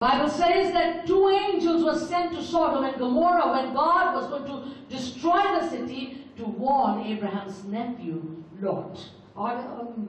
Bible says that 2 angels were sent to Sodom and Gomorrah when God was going to destroy the city to warn Abraham's nephew Lot. और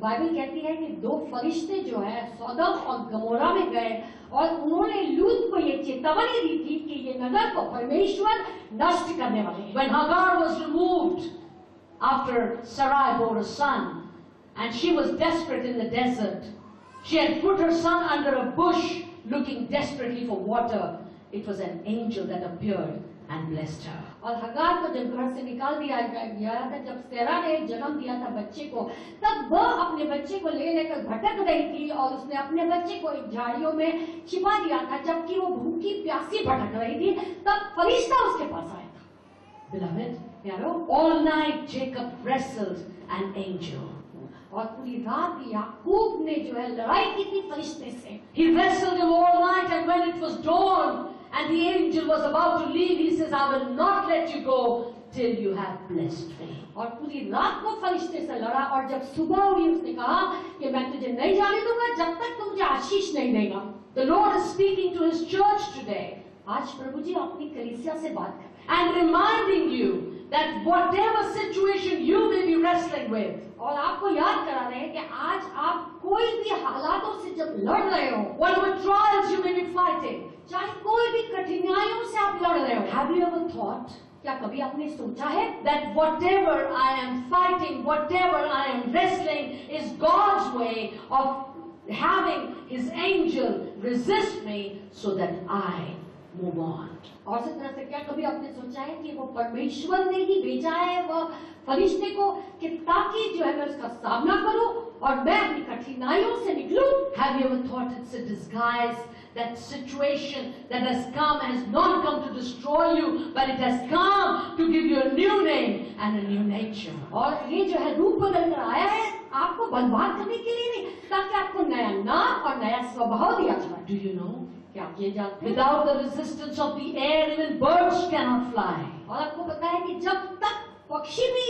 Bible कहती है कि 2 फरिश्ते जो है सौदम और गमोरा में गए और उन्होंने लूत को ये चेतावनी दी थी कि ये नगर को परमेश्वर नष्ट करने वाले हैं। When Hagar was removed after Sarai bore a son and she was desperate in the desert, she had put her son under a bush looking desperately for water. It was an angel that appeared and blessed her. और हगार को जब घर से निकाल दिया गया था, जब सेरा ने जन्म दिया था बच्चे को, तब वह अपने बच्चे को ले लेकर भटक रही थी और उसने अपने बच्चे को एक झाड़ियों में छिपा दिया था, जबकि वो भूखी प्यासी भटक रही थी। तब फरिश्ता उसके पास आया था। Beloved, प्यारो, all night Jacob wrestled an angel. और पूरी रात याकूब ने जो है लड़ाई की थी फरिश्ते से। He wrestled him all night, and when it was dawn and the angel was about to leave, he says, I will not let you go till you have blessed me. और पूरी रात को फरिश्ते से लड़ा और जब सुबह हुई उसने कहा कि मैं तुझे नहीं जाने दूंगा जब तक तू मुझे आशीष नहीं देगा। The Lord is speaking to his church today आज प्रभु जी अपनी कलीसिया से बात कर रहे हैं and reminding you that whatever situation you may be wrestling with, और आपको याद करा रहे हैं कि आज आप कोई भी हालातों से जब लड़ रहे हो, whatever trials you may be fighting, चाहे कोई भी कठिनाइयों से आप लड़ रहे हो, have you ever thought क्या कभी आपने सोचा है that whatever I am fighting, whatever I am wrestling is God's way of having his angel resist me so that I move on? और इस तरह से क्या कभी आपने सोचा है कि वो परमेश्वर ने ही भेजा है वह फरिश्ते को कि ताकि जो है मैं उसका सामना करूं और मैं अपनी कठिनाइयों से निकलूं? Have you ever thought it's a disguise? That situation that has not come to destroy you, but it has come to give you a new name and a new nature. और ये जो है रूप बदल कर आया है आपको बर्बाद करने के लिए नहीं, ताकि आपको नया नाम और नया स्वभाव दिया जाए। Do you know? क्या आप ये जानते हैं? Without the resistance of the air, even birds cannot fly. और आपको पता है कि जब तक पक्षी भी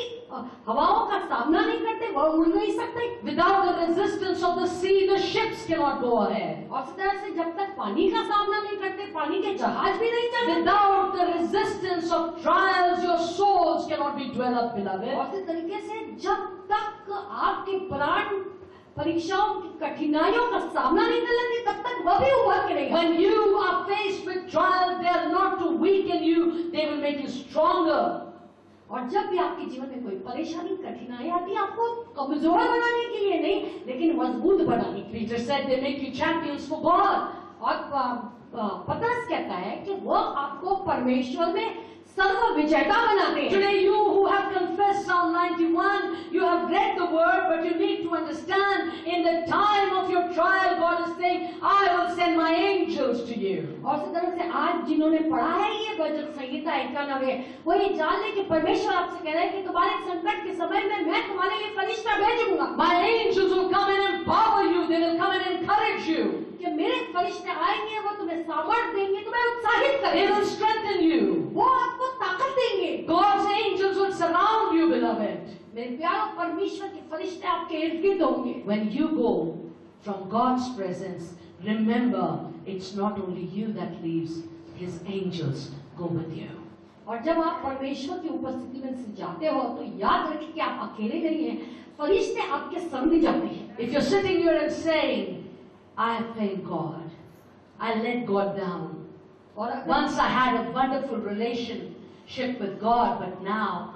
हवाओं का सामना नहीं करते वह उड़ नहीं सकते। Without the resistance of the sea, the ships cannot go ahead. और इस तरह से जब तक पानी का सामना नहीं करते पानी के जहाज भी नहीं चलते। Without the resistance of trials, your souls cannot be developed, beloved. और इस तरीके से जब तक आपके प्राण परीक्षाओं की कठिनाइयों का सामना नहीं करेंगे तब तक वह भी उभर के रहेगा। When you are faced with trials, they are not to weaken you; they will make you stronger. और जब भी आपके जीवन में कोई परेशानी कठिनाई आती है आपको कमजोर बनाने के लिए नहीं लेकिन मजबूत बनाने के लिए। Peter said they make you champions for God. और पतरस कहता है कि वो आपको परमेश्वर में सर्व विजेता बनाते हैं। Today you who have confessed Psalm 91, you have read the word, but you need to understand in the time of your trial, God is saying, I will send my angels to you. और इस तरह से आज जिन्होंने पढ़ा है ये भजन संहिता 91, वो ये जान ले कि परमेश्वर आपसे कह रहा है कि तुम्हारे संकट के समय में मैं तुम्हारे लिए फरिश्ता भेजूंगा। My angels will come and empower you, they will come and encourage you. कि मेरे फरिश्ते आएंगे वो तुम्हें सामर्थ देंगे, तुम्हें उत्साहित करेंगे, They will strengthen you. वो आपको ताकत देंगे। God's angels will surround you, beloved. मेरे प्यारो परमेश्वर के फरिश्ते आपके इर्द गिर्द होंगे। When you go from God's presence, remember it's not only you that leaves, his angels go with you. और जब आप परमेश्वर की उपस्थिति में से जाते हो तो याद रखें कि आप अकेले नहीं हैं, फरिश्ते आपके संग जाते हैं। If you're sitting here and saying, I have failed God, I let God down. Once I had a wonderful relationship with God, but now,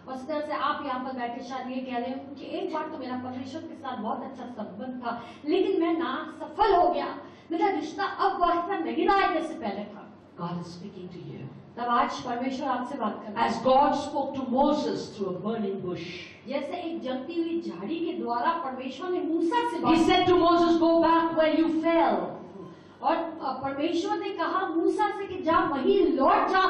और इस तरह से आप यहाँ पर बैठे शायद ये कह रहे हो कि एक बार तो मेरा परमेश्वर के साथ बहुत अच्छा संबंध था, लेकिन मैं ना सफल हो गया, मेरा रिश्ता अब वैसा नहीं रहा जैसे पहले था। God is speaking to you. तब आज परमेश्वर आपसे बात कर रहा है। As God spoke to Moses through a burning bush, जैसे एक जलती हुई झाड़ी के द्वारा परमेश्वर ने मूसा से बात He said to Moses, go back where you fell. और परमेश्वर ने कहा मूसा से कि जा वहीं लौट जा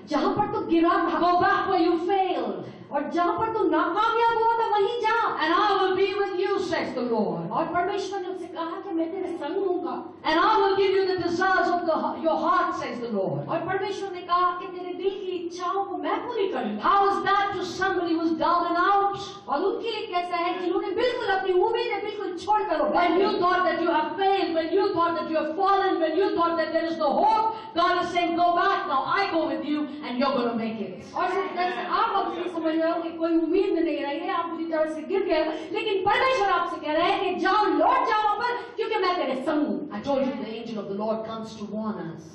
जहाँ पर तू गिरा था। Go back where you failed. और जहाँ पर तू नाकामयाब हुआ था वहीं जा। And I will be with you, says the Lord. और परमेश्वर ने उससे कहा कि मैं तेरे संग हूँगा। And I will give you the desires of your heart, says the Lord. और परमेश्वर ने कहा कि तेरे दिल की इच्छाओं को मैं पूरी करूँगा। How is that to somebody who's down and out? और उनके लिए कैसा है जिन्होंने बिल्कुल अपनी उम्मीदें बिल्कुल छोड़कर When you thought that you have failed, when you thought that you have fallen, when you thought that there is no hope, God is saying, go back now, I go with you and you're going to make it. और जिस तरह से आप अपनी समझ रहे हो कि कोई उम्मीद नहीं रही है, आप बुरी तरह से गिर गए, लेकिन परमेश्वर आपसे कह रहा है कि जाओ, लौट जाओ पर, क्योंकि मैं तेरे संग हूँ। I told you the angel of the Lord comes to warn us.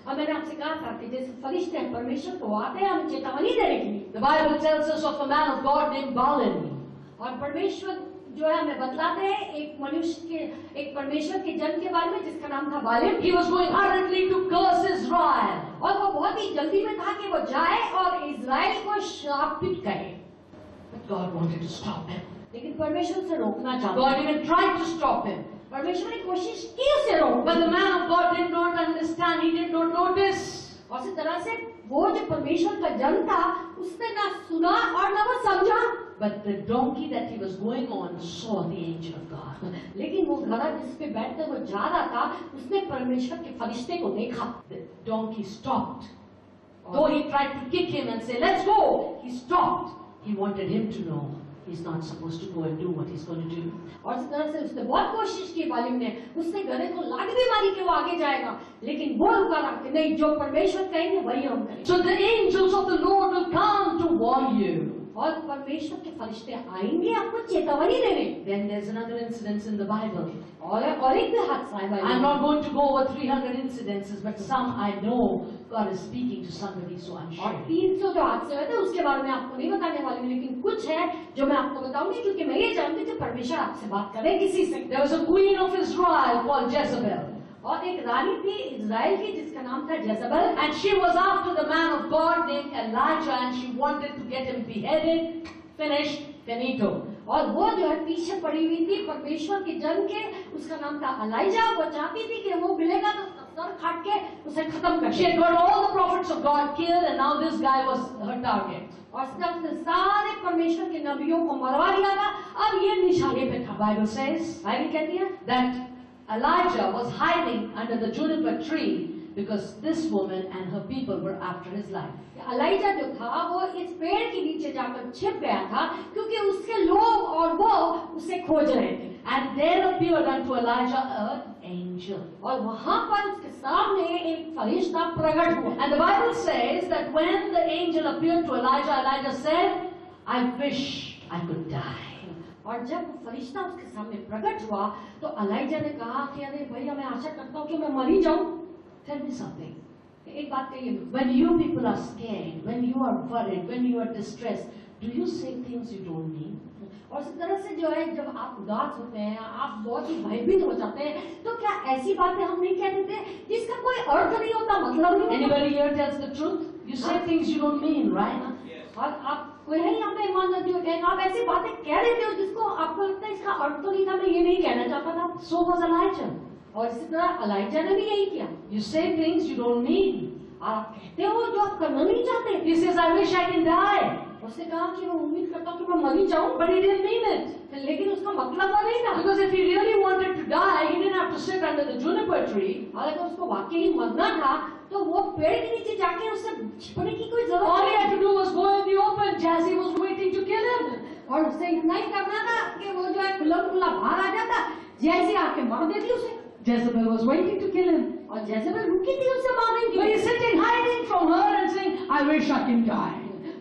और मैंने आपसे कहा था कि जैसे फरिश्ते परमेश्वर को आते हैं हमें चेतावनी देने के लिए। The Bible tells us of a man of God named Balaam. और परमेश्वर जो है हमें बतलाते हैं एक परमेश्वर के जन के बारे में जिसका नाम था बालेम। He was going hurriedly to curse Israel. और वो बहुत ही जल्दी में था कि वो जाए और इजराइल को शापित करे। But God wanted to stop him. लेकिन परमेश्वर उसे रोकना चाहता। God even tried to stop him. परमेश्वर ने कोशिश की उसे रोकने। But the man of God did not understand. He did not notice. और इस तरह से वो जो परमेश्वर का जन था उसने ना सुना और ना वो समझा। But the donkey that he was going on saw the angel of God. लेकिन वो घोड़ा जिस पे बैठकर वो जा रहा था उसने परमेश्वर के फरिश्ते को देखा। The donkey stopped. Though he tried to kick him and say, let's go, he stopped. He wanted him to know he's not supposed to go and do what he's going to do. और इस तरह से उसने बहुत कोशिश की बालिम ने, उसने गधे को लात भी मारी कि वो आगे जाएगा, लेकिन वो रुका रहा कि नहीं, जो परमेश्वर कहेंगे वही हम करेंगे। So the angels of the Lord will come to warn you. और परमेश्वर के फरिश्ते आएंगे आपको चेतावनी देने। Then there's another incident in the Bible. और एक भी हादसा है बाइबल में। I'm not going to go over 300 incidences, but some I know God is speaking to somebody, so I'm और sure. 300 जो हादसे हुए थे उसके बारे में आपको नहीं बताने वाली हूँ, लेकिन कुछ है जो मैं आपको बताऊंगी क्योंकि मैं ये जानती हूँ कि परमेश्वर आपसे बात करे किसी से। There was a queen of Israel called Jezebel. और एक रानी थी इजराइल की जिसका नाम था Jezebel. And she was after the man of God named Elijah, and she wanted to get him beheaded, finished, finito. और वो जो है पीछे पड़ी हुई थी परमेश्वर के जन के, उसका नाम था एलाइजा। वो चाहती थी कि वो मिलेगा तो उसका सर काट के उसे खत्म कर। She had got all the prophets of God killed, and now this guy was her target. और उसने सारे परमेश्वर के नबियों को मरवा दिया था, अब ये निशाने पे था। Bible says बाइबल कहती है that Elijah was hiding under the juniper tree because this woman and her people were after his life. Eliza जो था वो इस पेड़ के नीचे जाकर छिप गया था क्योंकि उसके लोग और वो उसे खोज रहे थे। And there appeared unto Elijah an angel. और वहां पर उसके सामने एक फरिश्ता प्रकट हुआ। And the Bible says that when the angel appeared to Elijah, Elijah said, I wish I could die. और जब फरिश्ता उसके सामने प्रकट हुआ तो एलाइजा ने कहा कि अरे भैया मैं आशा करता हूँ कि मैं मर ही जाऊं। Tell me something. एक बात कहिए, When you people are scared, when you are worried, when you are distressed, do you say things you don't mean? और इस तरह से जो है जब आप उदास होते हैं, आप बहुत ही भयभीत हो जाते हैं, तो क्या ऐसी बातें हम नहीं कह देते जिसका कोई अर्थ नहीं होता, मतलब नहीं होता? Anybody here tells the truth? You say things you don't mean, right? और आप कोई है यहाँ पे ईमानदार जो कहेंगे आप ऐसी बातें कह देते हो जिसको आपको लगता है इसका अर्थ तो नहीं था, मैं ये नहीं कहना चाहता था। So was Elijah. और इसी तरह एलाइजा ने भी यही किया। You say things you don't mean. आप कहते हो जो आप करना नहीं चाहते। He says, I wish I can die. उसने कहा कि मैं उम्मीद करता हूँ कि मैं मर ही जाऊं, But he didn't mean it. लेकिन उसका मतलब वो नहीं था। Because if he really wanted to die, he didn't have to sit under the juniper tree. अगर उसको वाकई ही मरना था तो वो पेड़ के नीचे जाके उससे छिपने की कोई जरूरत All he नहीं had to do was go in the open. Jazzy was waiting to kill him. और उससे इतना ही करना था कि वो जो है खुला खुला बाहर आ जाता, जैसे आके मार देती उसे। Jezebel was waiting to kill him. और जेजबेल रुकी थी उसे मारने के But लिए। he's sitting hiding from her and saying, I wish I can die.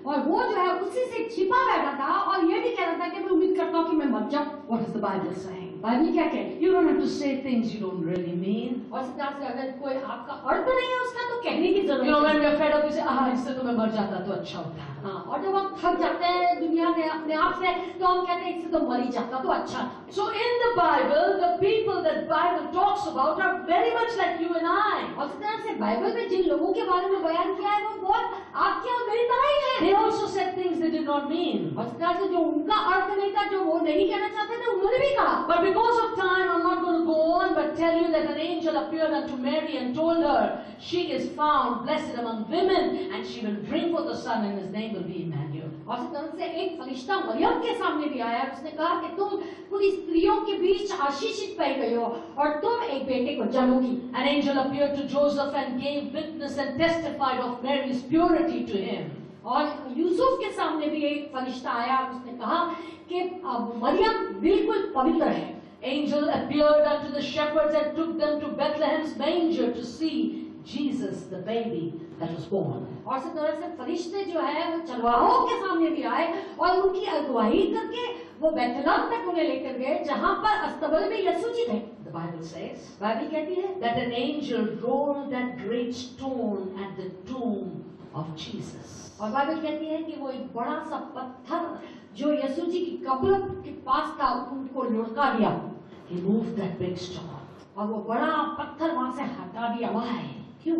और वो जो है उसी से छिपा बैठा था और ये भी कह रहा था कि मैं उम्मीद करता हूँ कि मैं मर जाऊं। What is the Bible saying? Bible क्या कह रही है? You don't have to say things you don't really mean. और इस तरह से अगर कोई आपका अर्थ नहीं है उसका तो कहने की जरूरत You know, when नहीं। we're fed up, we say, इससे तो मैं मर जाता तो अच्छा होता। हाँ, और जब हम थक जाते हैं दुनिया में अपने आप से तो हम कहते हैं इससे तो मर ही जाता तो अच्छा। So in the Bible, the people that Bible talks about are very much like you and I. और इस तरह से बाइबल में जिन लोगों के बारे में बयान किया है वो बहुत आपके और मेरी तरह ही है। They also said things they did not mean. और इस तरह से जो उनका अर्थ नहीं था, जो वो नहीं कहना चाहते थे, उन्होंने भी कहा। But because of time, I'm not going to go on, but tell you that an angel appeared unto Mary and told her, she is found blessed among women, and she will bring forth a son, and his name will be Emmanuel. और इस तरह से एक फरिश्ता मरियम के सामने भी आया, उसने कहा कि तुम पूरी स्त्रियों के बीच आशीषित पाई गई हो और तुम एक बेटे को जन्मोगी। An angel appeared to Joseph and gave witness and testified of Mary's purity to him. और यूसुफ के सामने भी एक फरिश्ता आया, उसने कहा कि मरियम बिल्कुल पवित्र है। angel appeared unto the shepherds and took them to Bethlehem's manger to see Jesus, the baby that was born. और इसी तरह से फरिश्ते जो है वो चरवाहों के सामने भी आए और उनकी अगुवाई करके वो बैतलहम तक उन्हें लेकर गए जहां पर अस्तबल में यीशु जी थे. The Bible says बाइबल कहती है that an angel rolled that great stone at the tomb of Jesus. और बाइबल कहती है कि वो एक बड़ा सा पत्थर जो यीशु जी की कब्र के पास था उनको लुढ़का दिया. He moved that big stone. और वो बड़ा पत्थर वहां से हटा दिया. Why? क्यों?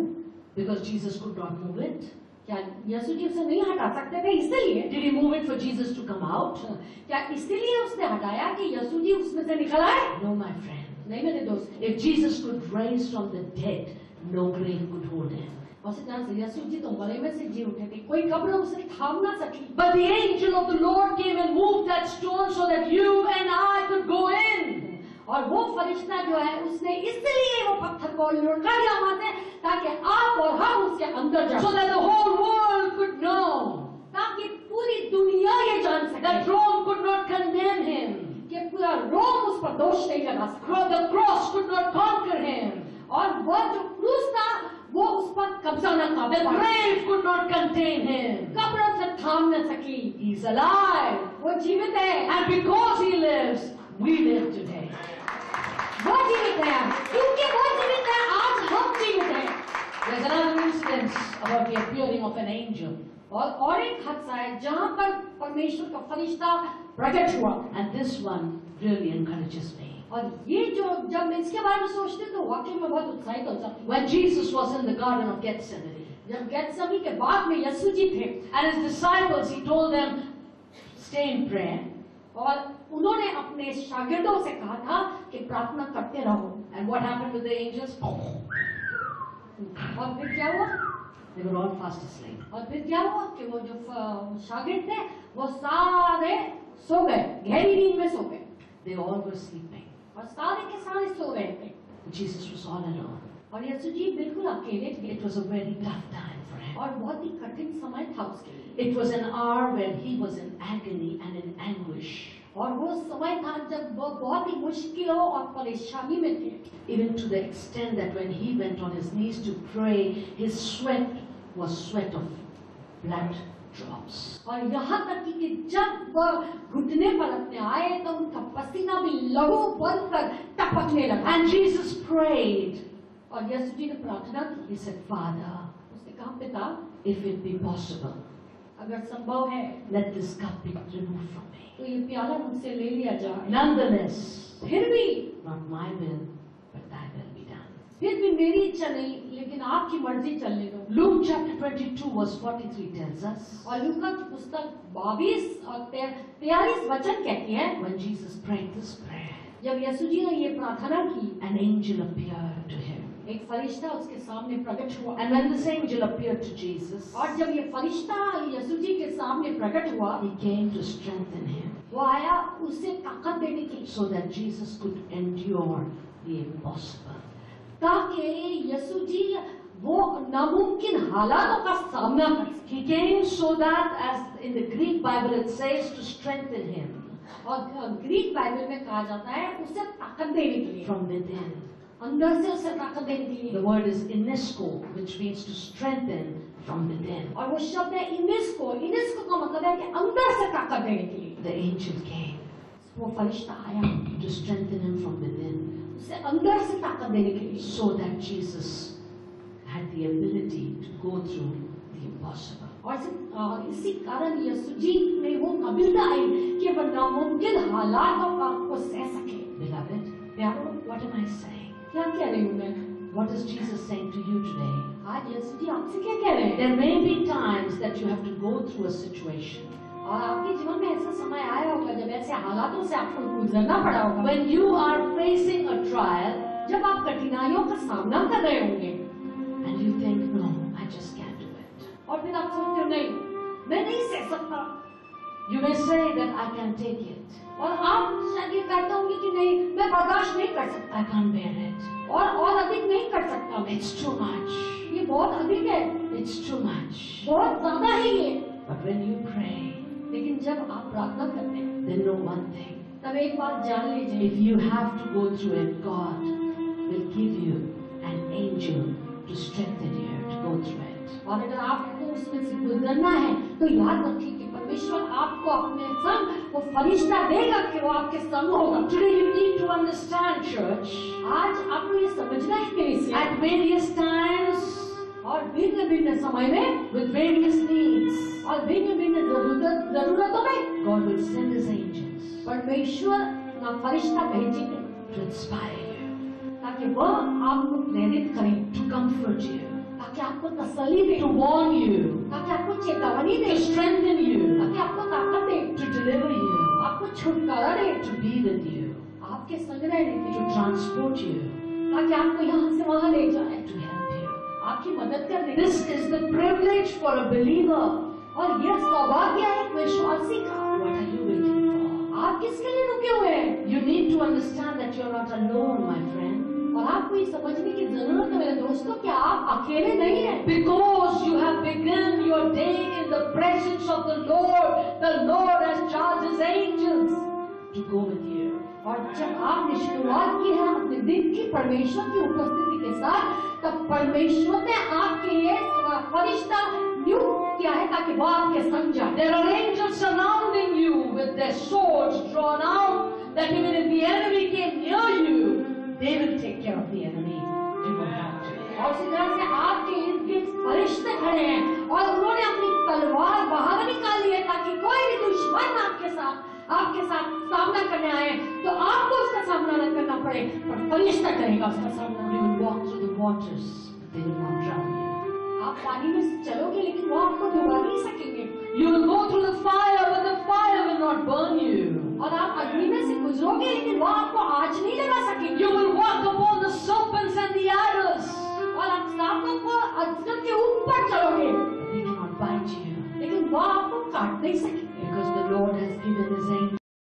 Because Jesus could not move it. क्या यीशु जी उसे नहीं हटा सकते थे इसलिए? Did he move it for Jesus to come out? क्या इसलिए उसने हटाया कि यीशु जी उसमें से निकल आए? No, my friend. नहीं मेरे दोस्त. If Jesus could rise from the dead, no grave could hold him. उसी तरह से यीशु जी तो मरे में से जी उठे थे, कोई कब्र उसे थाम ना सकी. But the angel of the Lord came and moved that stone so that you and I could go in. और वो फरिश्ता जो है उसने इसलिए वो पत्थर को लुढ़का दिया वहां से ताकि आप और हम उसके अंदर जा So that the whole world could know ताकि पूरी दुनिया ये जान सके that Rome could not condemn him. कि पूरा रोम उस पर दोष नहीं लगा सका. The cross could not conquer him. और वो जो क्रूस था वो उस पर कब्जा न कर The grave could not contain him. कब्र उसे थाम न सकी. He's alive. वो जीवित है. And because he lives, we live today. वो जीवित है क्योंकि वो जीवित है आज हम जीवित हैं. There's another instance about the appearing of an angel. और एक हादसा है जहाँ पर परमेश्वर का फरिश्ता प्रकट हुआ. And this one really encourages me. और ये जो जब मैं इसके बारे में सोचती हूँ तो वाकई में बहुत उत्साहित हो जाती हूँ. When Jesus was in the Garden of Gethsemane, जब गेत्सेमनी के बाद में यीशु जी थे and his disciples, he told them, stay in prayer. और उन्होंने अपने शागिर्दों से कहा था कि प्रार्थना करते रहो. And what happened with the angels? और फिर क्या हुआ? They were all fast asleep. और फिर क्या हुआ कि वो जो शागिर्द थे वो सारे सो गए, गहरी नींद में सो गए. They all were sleeping. और सारे के सारे सो रहे थे. Jesus was all alone. और यीशु जी बिल्कुल अकेले थे. It was a very tough time for him. और बहुत ही कठिन समय था उसके लिए. It was an hour when he was in agony and in anguish. और वो समय था जब वो बहुत ही मुश्किलों और परेशानी में थे. Even to the extent that when he went on his knees to pray, his sweat was sweat of blood drops. और यहाँ तक कि जब वो घुटने पर अपने आए तो उनका पसीना भी लहू बनकर टपकने लगा. And Jesus prayed. और यीशु जी ने प्रार्थना की. He said, Father, उसने कहा पिता if it be possible, अगर संभव है let this cup be removed from me. तो ये प्याला मुझसे ले लिया जाए. Nonetheless, फिर भी not my will, but thy will be done. फिर भी मेरी इच्छा नहीं लेकिन आपकी मर्जी चलने दो. Luke chapter 22 verse 43 tells us, और लूका की पुस्तक 22 और 43 वचन कहती है when Jesus prayed this prayer, जब यीशु जी ने ये प्रार्थना की an angel appeared to him. एक फरिश्ता उसके सामने प्रकट हुआ. And when this angel appeared to Jesus, और जब ये फरिश्ता यीशु जी के सामने प्रकट हुआ he came to strengthen him वो आया उसे ताकत देने के लिए so that Jesus could endure the impossible. ताकि यीशु जी वो नामुमकिन हालातों का सामना कर सके. He came so that, as in the Greek Bible it says, to strengthen him और ग्रीक बाइबल में कहा जाता है उसे ताकत देने के लिए, from within. अंदर से उसे ताकत देने के लिए. The word is inesko, which means to strengthen from within. और वो शब्द है इनिस्को का मतलब है कि अंदर से ताकत देने के लिए. The angel came वो फरिश्ता आया to strengthen him from within, उसे अंदर से ताकत देने के लिए, so that Jesus had the ability to go through the impossible. और इसी कारण यीशु जी में वो काबिलियत आई कि वो नामुमकिन हालातों को सह सके. Beloved, प्यारो, what am I saying? क्या कह रही हूँ मैं? What is Jesus saying to you today? आज यीशु जी आपसे क्या कह रहे हैं? There may be times that you have to go through a situation और आपके जीवन में ऐसा समय आया होगा जब ऐसे हालातों से आपको गुजरना पड़ा होगा. when you are facing a trial जब आप कठिनाइयों का सामना कर रहे होंगे and you think, no, I just can't do it. और फिर आप सोचते हो नहीं मैं नहीं सह सकता. You may say that I can take it. और आप शायद ये कहते होंगे कि नहीं मैं बर्दाश्त नहीं कर सकता I can't bear it. और अधिक नहीं कर सकता. It's too much. ये बहुत अधिक है, It's too much. बहुत ज्यादा है ये. But when you pray, लेकिन जब आप प्रार्थना करते हैं then know one thing. तब एक बात जान लीजिए, If you have to go through it, God will give you an angel to strengthen you to go through it. और अगर आपको उसमें से गुजरना है तो याद रखिए कि परमेश्वर आपको अपने संग वो फरिश्ता देगा कि वो आपके संग होगा। Today you need to understand, church, आज आपको ये समझना है कि इसे at various times, और भिन्न भिन्न समय में with various needs, और भिन्न भिन्न जरूरतों में God will send His angels परमेश्वर अपना फरिश्ता भेजेंगे to inspire you, ताकि वह आपको प्रेरित करे, to comfort you, ताकि आपको तसल्ली दे, to warn you, ताकि आपको चेतावनी दे, to strengthen you, ताकि आपको ताकत दे, to deliver you, आपको छुटकारा दे, to be with you, आपके संग रहने के to लिए, transport you, ताकि आपको यहाँ से वहाँ ले जाए, to help you. आपकी मदद कर दे। This is the privilege for a believer. और यह सौभाग्य है एक विश्वासी का। What are you waiting for? आप किसके लिए रुके हुए हैं? You need to understand that you're not alone, my friend. और आपको ये समझने की जरूरत है मेरे दोस्तों कि आप अकेले नहीं हैं। Because you have begun your day in the presence of the Lord has charged His angels to go with you. और जब आपने शुरुआत की है अपने दिन की परमेश्वर की उपस्थिति के साथ, तब परमेश्वर ने आपके लिए फरिश्ता नियुक्त किया है ताकि वो आपके संग जाए। There are angels surrounding you with their swords drawn out, that even if the enemy came near you, they will take care of the enemy. You don't have to. और उसी तरह से आपके इर्द गिर्द फरिश्ते खड़े हैं और उन्होंने अपनी तलवार बाहर निकाली है ताकि कोई भी दुश्मन आपके साथ सामना करने आए तो आपको उसका सामना न करना पड़े, पर फरिश्ता करेगा उसका सामना। You will walk through the waters, but they will not drown you. आप पानी में चलोगे लेकिन वो आपको डुबा नहीं सकेंगे। You will go through the fire, but the fire will not burn you. और आप अग्नि में से गुजरोगे लेकिन वो आपको आग नहीं लगा सकेंगे। You will walk upon the serpents and the adders, और आप सांपों को अजगर के ऊपर चलोगे but they cannot bite you, लेकिन वो आपको काट नहीं सकेंगे, because the Lord has given His